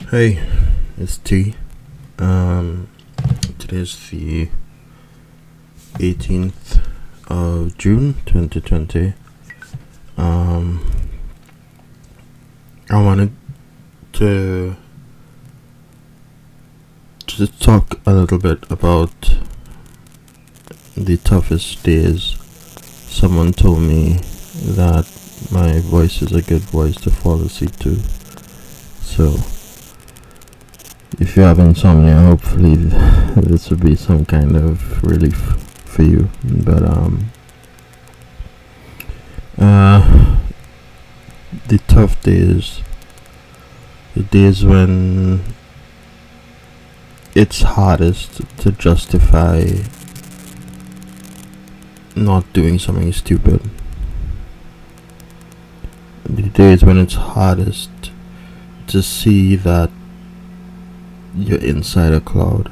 Hey, it's T. Um, Today's the 18th of June 2020. Um, I wanted to just talk a little bit about the toughest days. Someone told me that my voice is a good voice to fall asleep to. So, if you have insomnia, hopefully this will be some kind of relief for you. But the tough days, the days when it's hardest to justify not doing something stupid. The days when it's hardest to see that you're inside a cloud.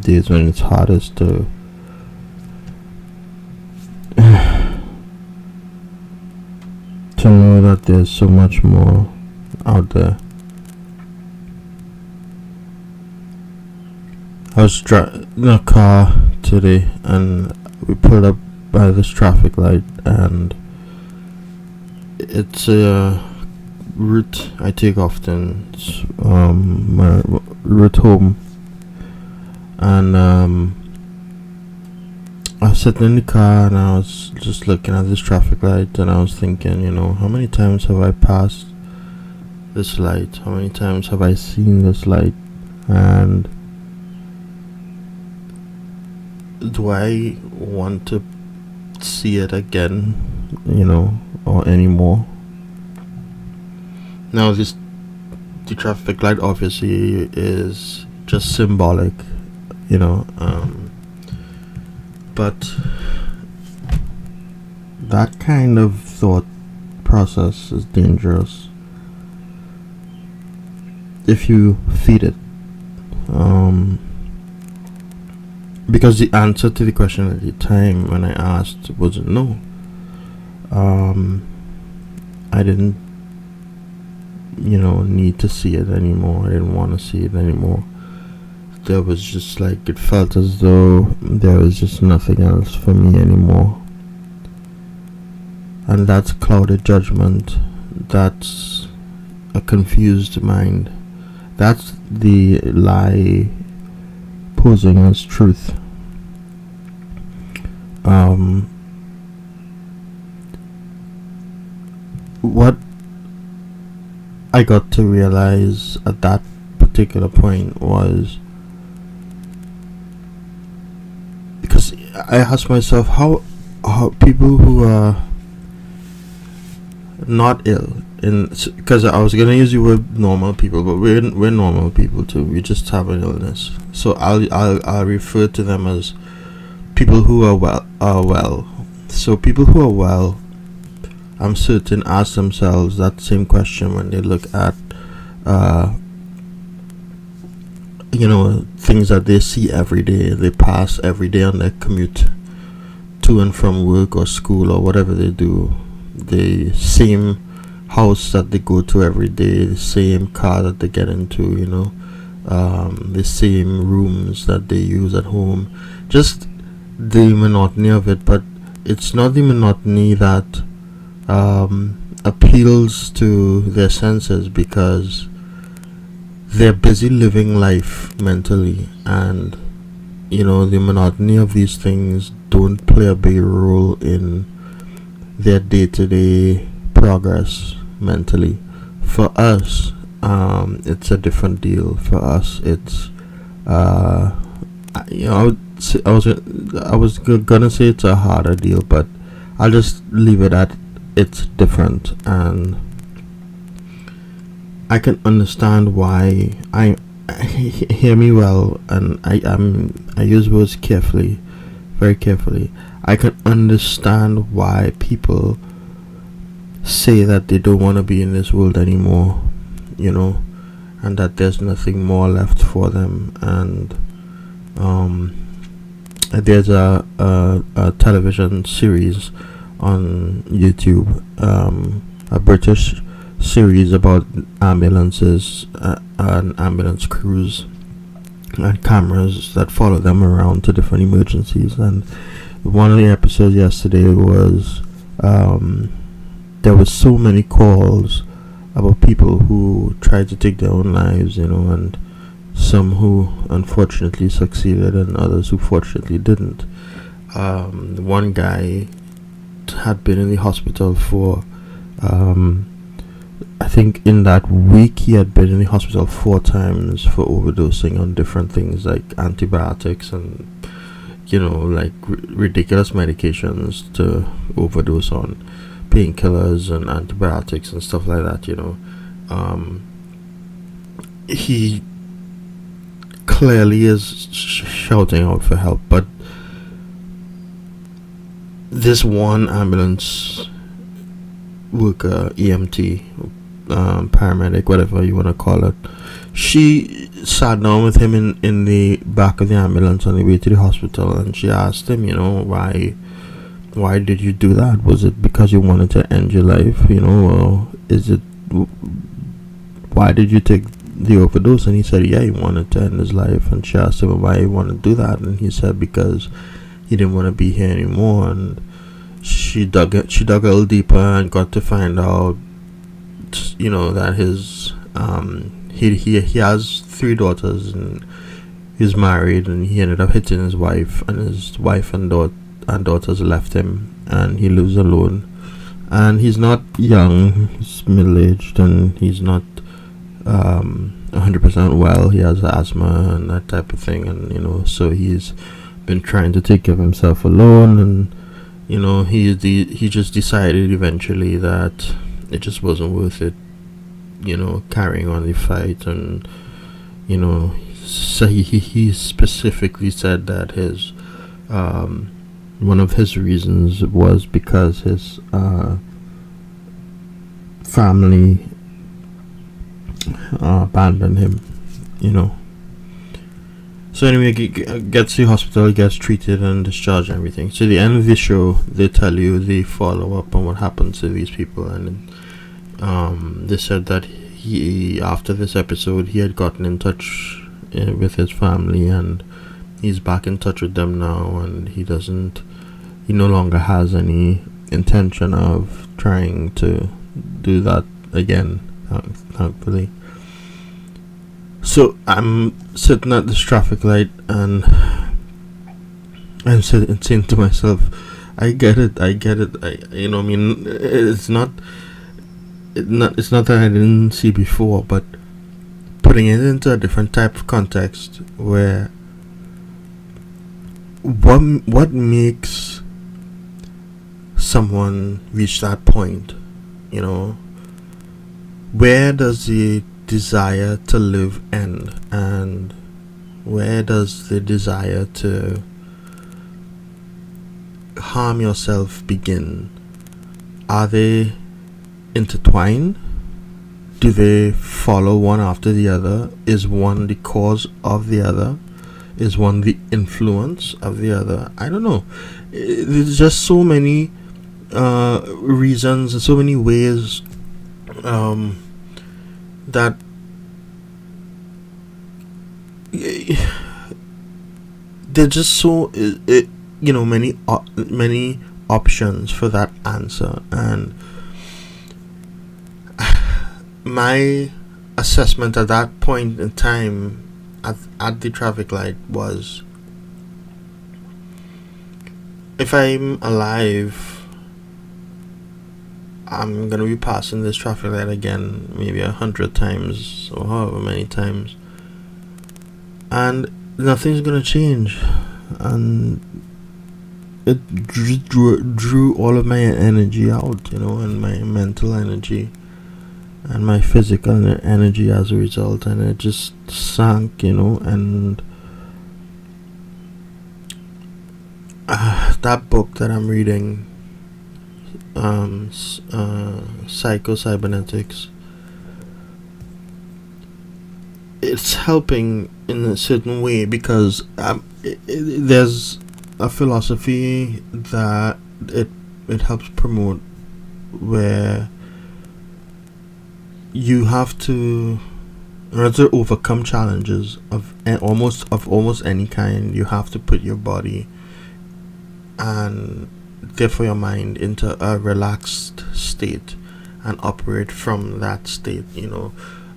Days when it's hardest to know that there's so much more out there. I was in a car today and we pulled up by this traffic light, and it's a route I take often. It's, my route home, and I was sitting in the car and I was just looking at this traffic light, and I was thinking, how many times have I passed this light? How many times have I seen this light? And do I want to see it again, or anymore? Now, the traffic light obviously is just symbolic, but that kind of thought process is dangerous if you feed it. Because the answer to the question at the time when I asked was no. I didn't, need to see it anymore. I didn't want to see it anymore. There was just it felt as though there was just nothing else for me anymore. And that's clouded judgment. That's a confused mind. That's the lie posing as truth. What I got to realize at that particular point was, because I asked myself how people who are not ill, because I was gonna use the word normal people, but we're normal people too. We just have an illness, so I'll refer to them as people who are well. So people who are well, I'm certain, ask themselves that same question when they look at things that they see every day, they pass every day on their commute to and from work or school or whatever they do. The same house that they go to every day, the same car that they get into, the same rooms that they use at home. Just the monotony of it, but it's not the monotony that appeals to their senses, because they're busy living life mentally, and the monotony of these things don't play a big role in their day-to-day progress mentally. For us, it's a different deal. For us, it's I was gonna say it's a harder deal, but I'll just leave it at it's different. And I can understand why. I hear me well, and I use words carefully, very carefully. I can understand why people say that they don't want to be in this world anymore, and that there's nothing more left for them. And there's a television series on YouTube, a British series about ambulances and ambulance crews and cameras that follow them around to different emergencies. And one of the episodes yesterday was there was so many calls about people who tried to take their own lives, and some who unfortunately succeeded and others who fortunately didn't. One guy had been in the hospital for I think in that week he had been in the hospital 4 times for overdosing on different things like antibiotics and like ridiculous medications to overdose on, painkillers and antibiotics and stuff like that. He clearly is shouting out for help, but this one ambulance worker, EMT, paramedic, whatever you want to call it, she sat down with him in the back of the ambulance on the way to the hospital, and she asked him, why did you do that? Was it because you wanted to end your life, or is it, why did you take the overdose? And he said, yeah, he wanted to end his life. And she asked him why he wanted to do that, and he said because he didn't want to be here anymore. And she dug a little deeper and got to find out, that his he has 3 daughters, and he's married, and he ended up hitting his wife, and his wife and daughters left him, and he lives alone. And he's not young, he's middle-aged, and he's not 100% well. He has asthma and that type of thing, and so he's been trying to take care of himself alone, and he just decided eventually that it just wasn't worth it, carrying on the fight. And so he specifically said that his one of his reasons was because his family abandoned him. So anyway, gets to the hospital, gets treated and discharged and everything. So at the end of the show, they tell you the follow-up on what happened to these people. And they said that he, after this episode, he had gotten in touch with his family, and he's back in touch with them now, and he no longer has any intention of trying to do that again, thankfully. So I'm sitting at this traffic light, and I'm saying to myself, I get it. It's not that I didn't see before, but putting it into a different type of context, where what makes someone reach that point, where does the desire to live end, and where does the desire to harm yourself begin? Are they intertwined? Do they follow one after the other? Is one the cause of the other? Is one the influence of the other? I don't know. There's just so many reasons and so many ways that there's just so many options for that answer. And my assessment at that point in time at the traffic light was, if I'm alive, I'm gonna be passing this traffic light again, maybe 100 times or however many times, and nothing's gonna change. And it drew all of my energy out, and my mental energy and my physical energy as a result, and it just sank, and that book that I'm reading, Psycho-Cybernetics, it's helping in a certain way, because there's a philosophy that it helps promote, where you have to, in order to overcome challenges of almost any kind, you have to put your body and therefore your mind into a relaxed state and operate from that state,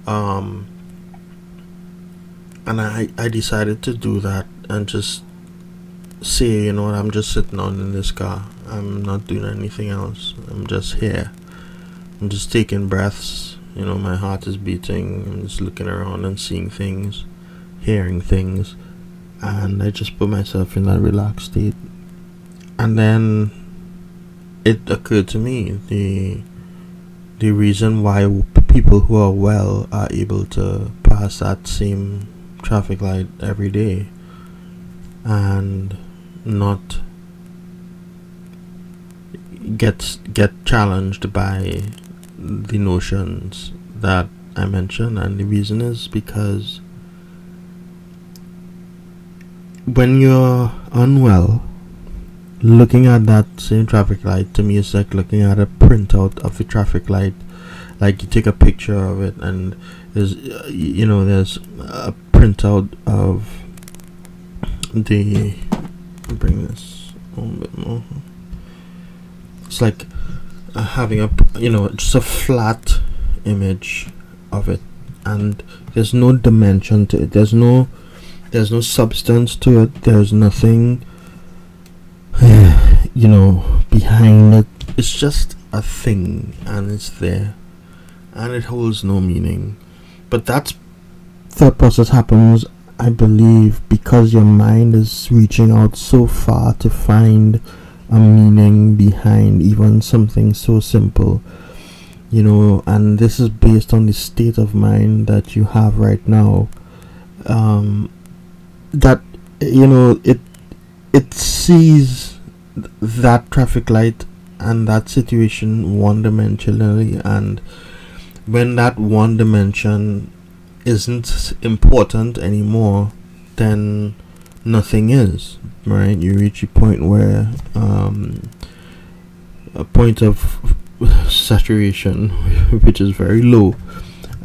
um and I decided to do that and just say, what, I'm just sitting on in this car, I'm not doing anything else, I'm just here, I'm just taking breaths, my heart is beating, I'm just looking around and seeing things, hearing things, and I just put myself in that relaxed state. And then it occurred to me the reason why people who are well are able to pass that same traffic light every day and not get challenged by the notions that I mentioned. And the reason is because when you're unwell, looking at that same traffic light to me is like looking at a printout of the traffic light. Like you take a picture of it and there's there's a printout of the, bring this a little bit more, it's like having a just a flat image of it, and there's no dimension to it, there's no substance to it, there's nothing behind it. It's just a thing, and it's there, and it holds no meaning. But that thought process happens, I believe, because your mind is reaching out so far to find a meaning behind even something so simple, and this is based on the state of mind that you have right now. That it sees that traffic light and that situation one-dimensionally, and when that one dimension isn't important anymore, then nothing is, right? You reach a point where a point of saturation which is very low,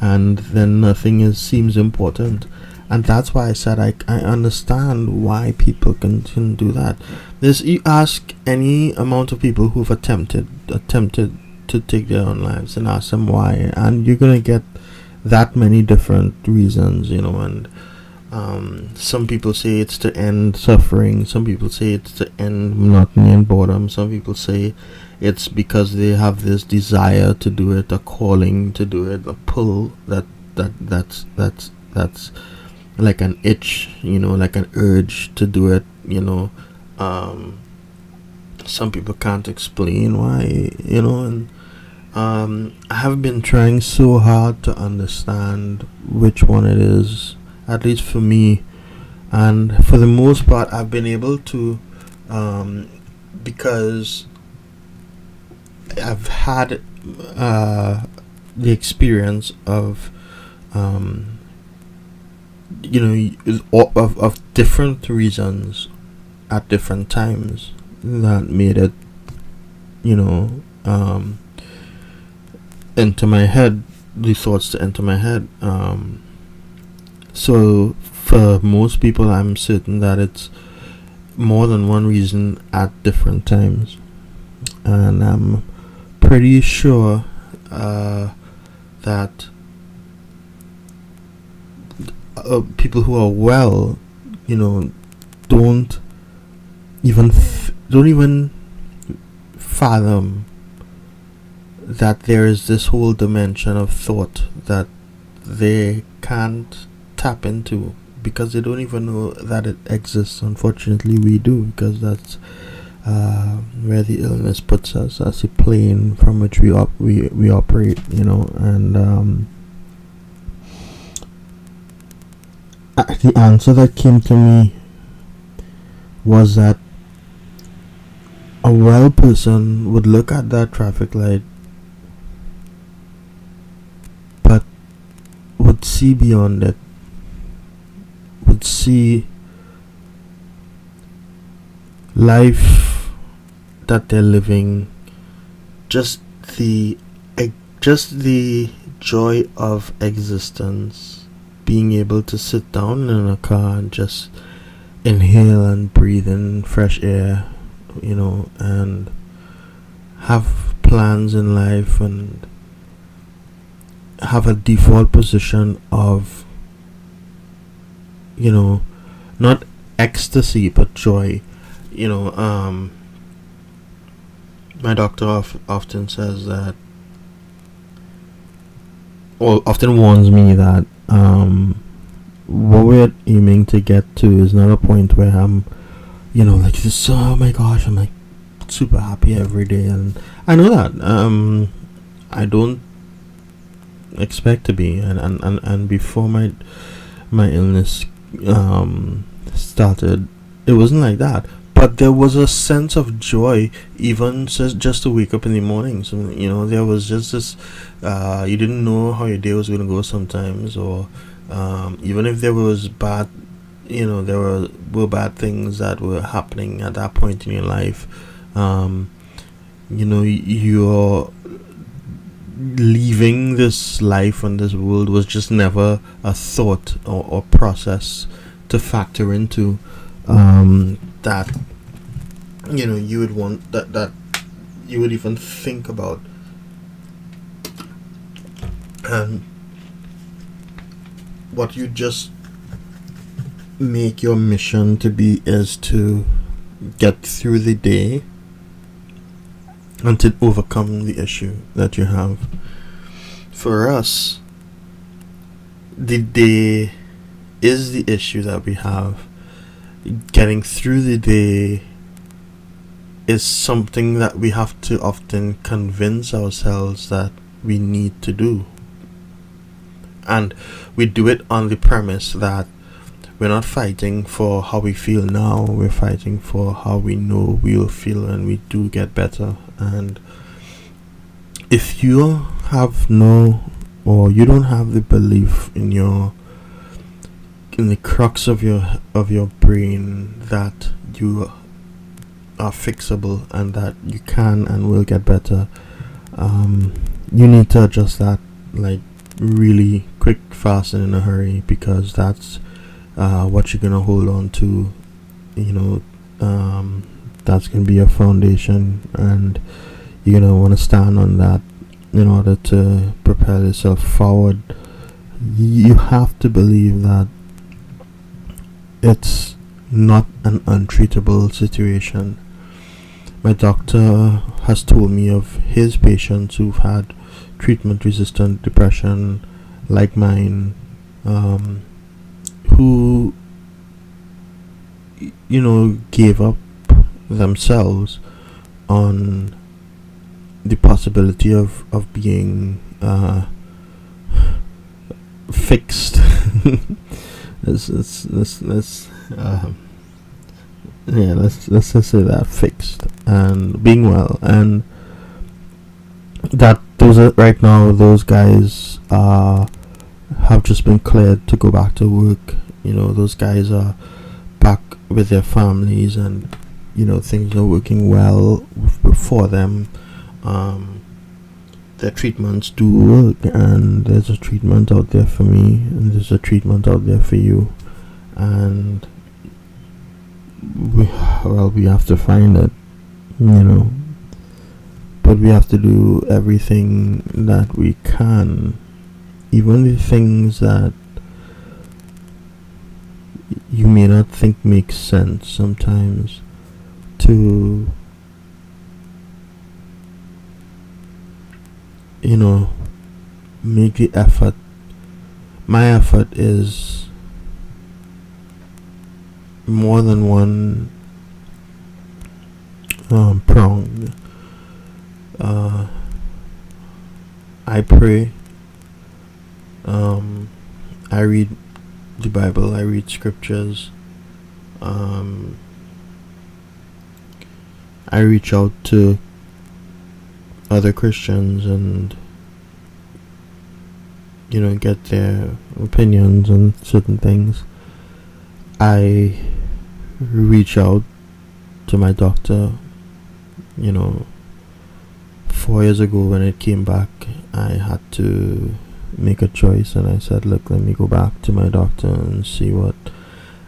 and then nothing seems important. And that's why I said I understand why people can do that. You ask any amount of people who've attempted to take their own lives and ask them why, and you're gonna get that many different reasons, and some people say it's to end suffering, some people say it's to end monotony and boredom, some people say it's because they have this desire to do it, a calling to do it, a pull that's like an itch, like an urge to do it, some people can't explain why, and I have been trying so hard to understand which one it is, at least for me, and for the most part I've been able to, because I've had the experience of of different reasons at different times that made it enter my head, the thoughts to enter my head. So for most people I'm certain that it's more than one reason at different times, and I'm pretty sure that people who are well, don't even fathom that there is this whole dimension of thought that they can't tap into, because they don't even know that it exists. Unfortunately we do, because that's where the illness puts us, as a plane from which we operate, and the answer that came to me was that a well person would look at that traffic light but would see beyond it, would see life that they're living, just the joy of existence, being able to sit down in a car and just inhale and breathe in fresh air, and have plans in life and have a default position of, not ecstasy but joy. My doctor often says that, or often warns me that what we're aiming to get to is not a point where I'm, like this. Oh my gosh, I'm like super happy every day, and I know that. I don't expect to be, and before my illness started, it wasn't like that. But there was a sense of joy, even just to wake up in the mornings. And, there was just this. You didn't know how your day was going to go sometimes, or even if there was bad, there were bad things that were happening at that point in your life. You're leaving this life and this world was just never a thought or process to factor into. That you would want that you would even think about. And what you just make your mission to be is to get through the day and to overcome the issue that you have. For us, the day is the issue that we have. Getting through the day is something that we have to often convince ourselves that we need to do. And we do it on the premise that we're not fighting for how we feel now, we're fighting for how we know we'll feel when we do get better. And if you have or you don't have the belief in the crux of your brain that you are fixable and that you can and will get better, you need to adjust that like really quick, fast, and in a hurry, because that's what you're gonna hold on to. That's gonna be your foundation, and you're gonna want to stand on that in order to propel yourself forward. You have to believe that it's not an untreatable situation. My doctor has told me of his patients who've had treatment-resistant depression, like mine, who, gave up themselves on the possibility of being fixed. let's just say that, fixed and being well, and that right now those guys have just been cleared to go back to work. Those guys are back with their families, and things are working well for them. Their treatments do work, and there's a treatment out there for me, and there's a treatment out there for you, and we have to find it, but we have to do everything that we can, even the things that you may not think make sense sometimes, to make the effort. My effort is more than one pronged. I pray. I read the Bible. I read scriptures. I reach out to other Christians and get their opinions on certain things. I reach out to my doctor. 4 years ago when it came back, I had to make a choice, and I said, look, let me go back to my doctor and see what.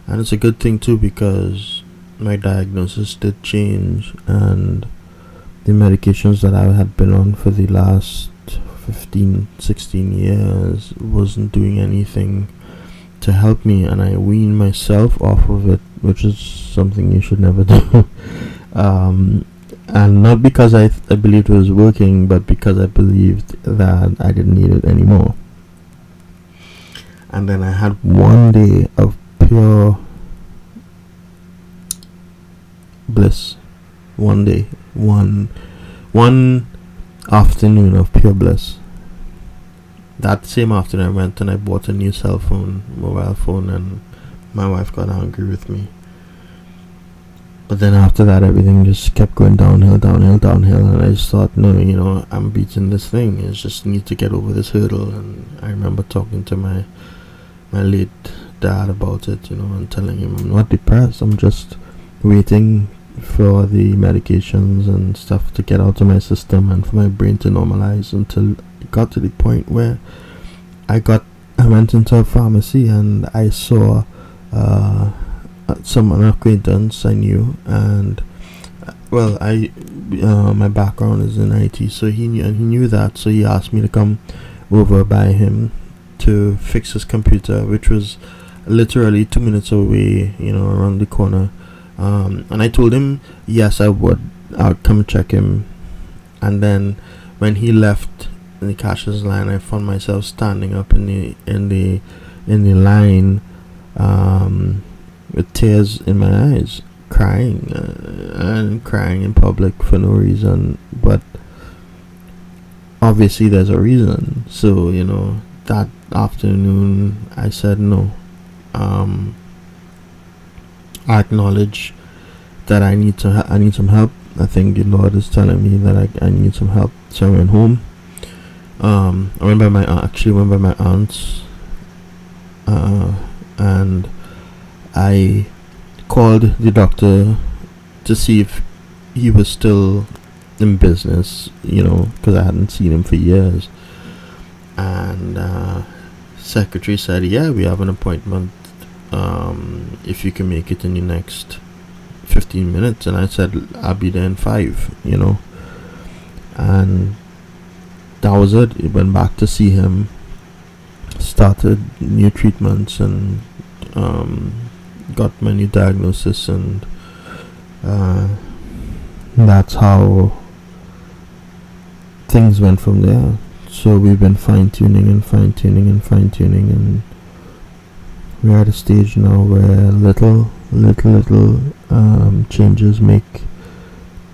And it's a good thing too, because my diagnosis did change, and the medications that I had been on for the last 15-16 years wasn't doing anything to help me, and I weaned myself off of it, which is something you should never do. And not because I believed it was working, but because I believed that I didn't need it anymore. And then I had one day of pure bliss. One day, one afternoon of pure bliss. That same afternoon, I went and I bought a new mobile phone, and my wife got angry with me. But then after that, everything just kept going downhill, and I just thought, no, I'm beating this thing. I just need to get over this hurdle. And I remember talking to my late dad about it, and telling him I'm not depressed. I'm just waiting for the medications and stuff to get out of my system and for my brain to normalize, until it got to the point where I went into a pharmacy and I saw an acquaintance I knew, and my background is in IT, so he knew that, so he asked me to come over by him to fix his computer, which was literally 2 minutes away, around the corner. And I told him yes, I would. I'd come check him. And then when he left in the cashier's line, I found myself standing up in the line, with tears in my eyes, crying in public for no reason. But obviously there's a reason. So that afternoon I said no. I acknowledge that I need some help. I think the Lord is telling me that I need some help. So I went home. I went by my aunt's, and I called the doctor to see if he was still in business, because I hadn't seen him for years. And secretary said, yeah, we have an appointment, if you can make it in the next 15 minutes. And I said, I'll be there in 5, and that was it. I went back to see him, started new treatments, and got my new diagnosis, and that's how things went from there. So we've been fine-tuning, and we're at a stage now where little changes make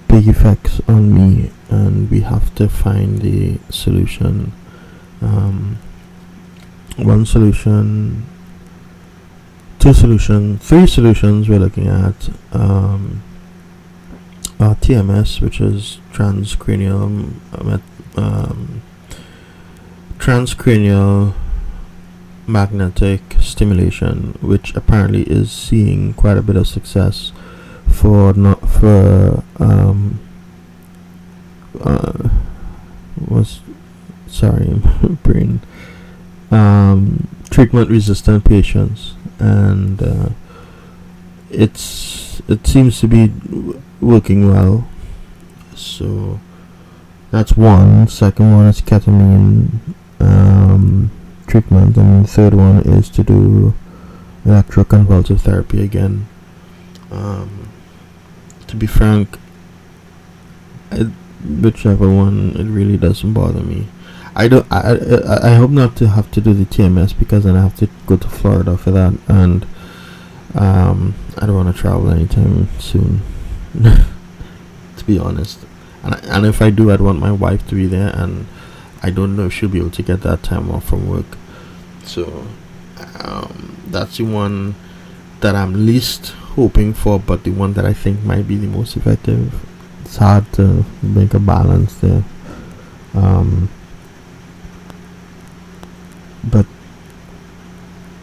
big effects on me, and we have to find the solution. One solution, 2 solutions, 3 solutions we're looking at. TMS, which is transcranial magnetic stimulation, which apparently is seeing quite a bit of success for brain treatment resistant patients, and it seems to be working well. So that's one. Second one is ketamine treatment, and the third one is to do electroconvulsive therapy again. To be frank, whichever one, it really doesn't bother me. I hope not to have to do the TMS, because then I have to go to Florida for that, and I don't want to travel anytime soon, to be honest. And if I do, I'd want my wife to be there, and I don't know if she'll be able to get that time off from work. So that's the one that I'm least hoping for, but the one that I think might be the most effective. It's hard to make a balance there. But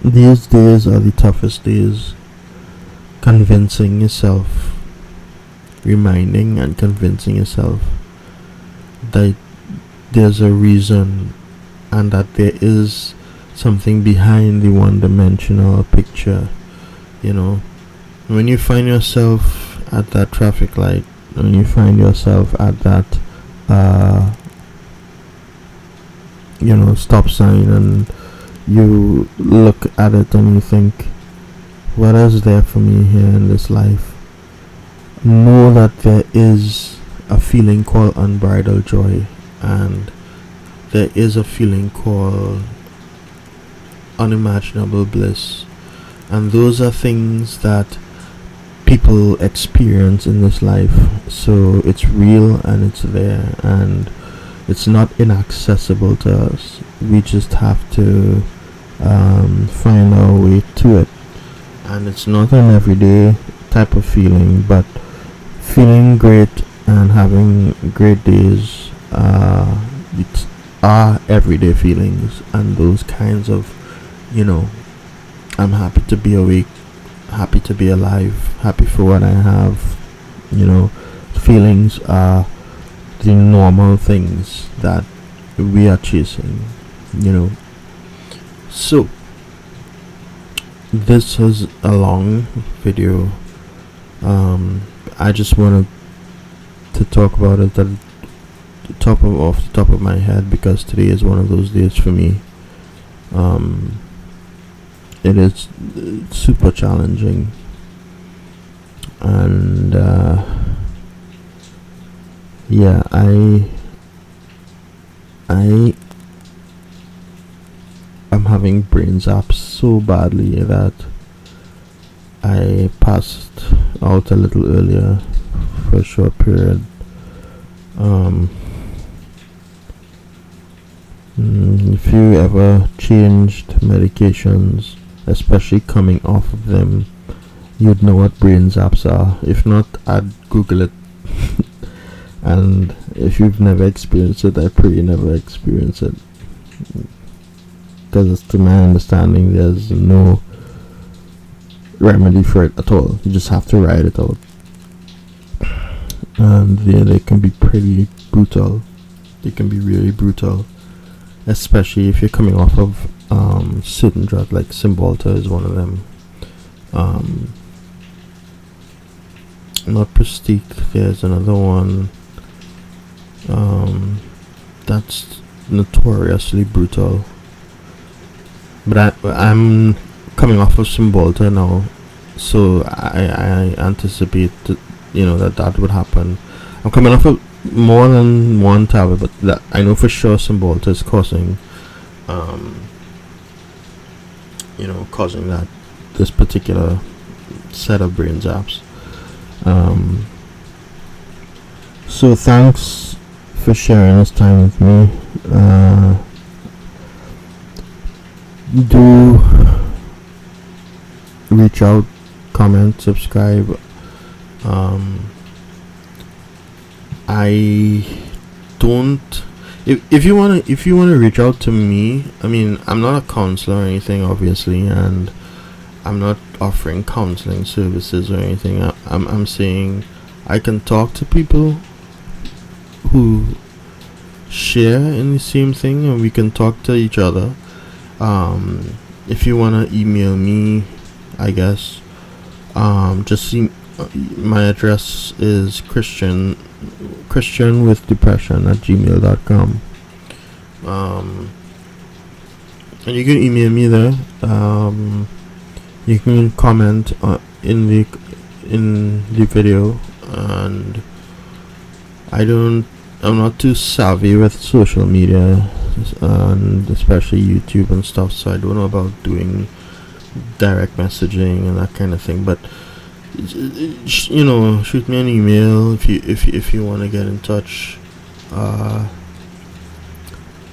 these days are the toughest days. Convincing yourself, reminding and convincing yourself that there's a reason and that there is something behind the one-dimensional picture. When you find yourself at that traffic light, when you find yourself at that stop sign, and you look at it and you think, what is there for me here in this life? Know that there is a feeling called unbridled joy, and there is a feeling called unimaginable bliss, and those are things that people experience in this life. So it's real and it's there, and it's not inaccessible to us. We just have to find our way to it. And it's not an everyday type of feeling, but feeling great and having great days it's are everyday feelings. And those kinds of, I'm happy to be awake, happy to be alive, happy for what I have, feelings are the normal things that we are chasing. So this is a long video. I just wanted to talk about it off the top of my head, because today is one of those days for me. It is super challenging, and I am having brain zaps so badly that I passed out a little earlier for a short period. If you ever changed medications, especially coming off of them, you'd know what brain zaps are. If not, I'd Google it. And if you've never experienced it, I pray you never experience it, because to my understanding, there's no remedy for it at all. You just have to ride it out. And they can be pretty brutal. They can be really brutal, especially if you're coming off of certain drugs, like Cymbalta is one of them. Not Pristique, there's another one that's notoriously brutal. But I'm coming off of Cymbalta now, so I anticipate that would happen. I'm coming off of more than one tablet, but that I know for sure Cymbalta is causing causing this particular set of brain zaps. So thanks for sharing this time with me. Do reach out, comment, subscribe. I don't. If you wanna reach out to me, I mean, I'm not a counselor or anything, obviously, and I'm not offering counseling services or anything. I'm saying I can talk to people who share in the same thing, and we can talk to each other. If you wanna email me, I guess, just see my address is christianwithdepression@gmail.com. And you can email me there. You can comment in the video, and I'm not too savvy with social media, and especially YouTube and stuff, so I don't know about doing direct messaging and that kind of thing. But shoot me an email if you want to get in touch,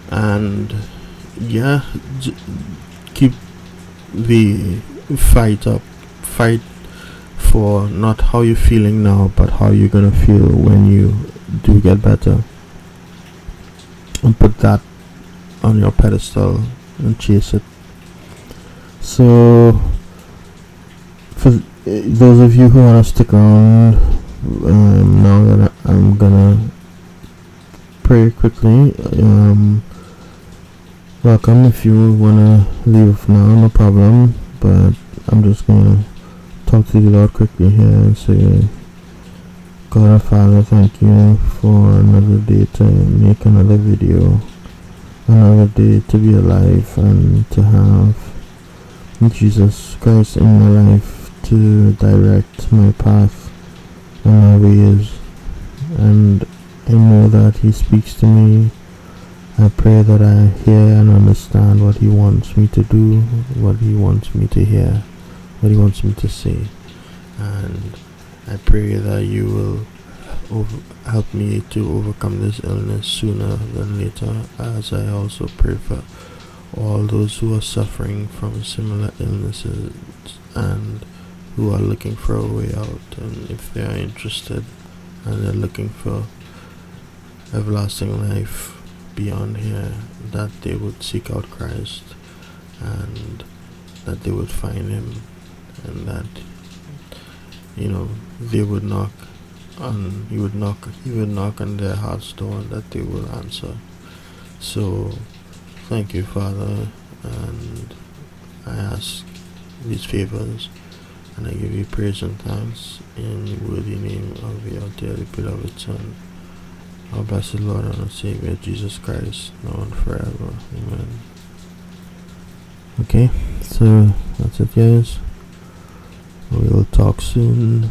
and keep the fight up. Fight for not how you're feeling now, but how you're gonna feel when you do get better, and put that on your pedestal and chase it. So for those of you who want to stick around, now that I'm gonna pray quickly. welcome. If you wanna leave now, no problem. But I'm just gonna talk to the Lord quickly here and say, God our Father, thank you for another day to make another video, another day to be alive and to have Jesus Christ in my life to direct my path and my ways. And I know that He speaks to me. I pray that I hear and understand what He wants me to do, what He wants me to hear, what He wants me to say. And I pray that you will help me to overcome this illness sooner than later, as I also pray for all those who are suffering from similar illnesses and who are looking for a way out. And if they are interested and they're looking for everlasting life beyond here, that they would seek out Christ and that they would find Him, and that they would knock on he would knock on their heart's door, and that they will answer. So thank you, Father, and I ask these favors and I give you praise and thanks in the worthy name of your dearly beloved Son, our blessed Lord and our Savior Jesus Christ, now and forever. Amen. Okay, so that's it, guys. We will talk soon.